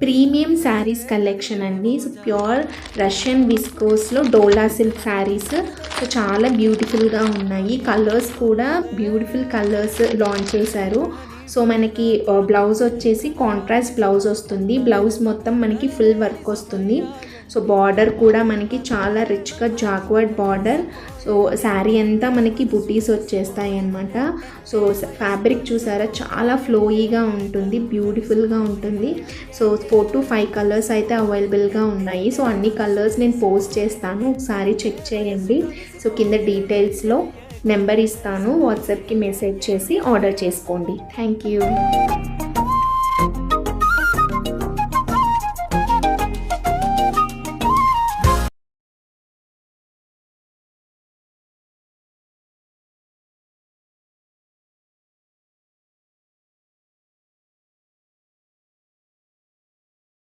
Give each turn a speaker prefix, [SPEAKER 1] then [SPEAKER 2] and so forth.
[SPEAKER 1] Premium saris collection అండి. So pure Russian విస్కోస్లో డోలా silk saris. So చాలా బ్యూటిఫుల్గా ఉన్నాయి. కలర్స్ కూడా బ్యూటిఫుల్ కలర్స్ లాంచ్ చేశారు. సో మనకి బ్లౌజ్ వచ్చేసి కాంట్రాస్ట్ బ్లౌజ్ వస్తుంది. బ్లౌజ్ మొత్తం మనకి ఫుల్ వర్క్ వస్తుంది. సో బార్డర్ కూడా మనకి చాలా రిచ్గా జాక్వర్డ్ బార్డర్. సో శారీ అంతా మనకి బుటీస్ వచ్చేస్తాయి అన్నమాట. సో ఫ్యాబ్రిక్ చూసారా చాలా ఫ్లోయీగా ఉంటుంది, బ్యూటిఫుల్గా ఉంటుంది. సో 4 to 5 కలర్స్ అయితే అవైలబుల్గా ఉన్నాయి. సో అన్ని కలర్స్ నేను పోస్ట్ చేస్తాను, ఒకసారి చెక్ చేయండి. సో కింద డీటెయిల్స్లో నెంబర్ ఇస్తాను, వాట్సాప్కి మెసేజ్ చేసి ఆర్డర్ చేసుకోండి. Thank you.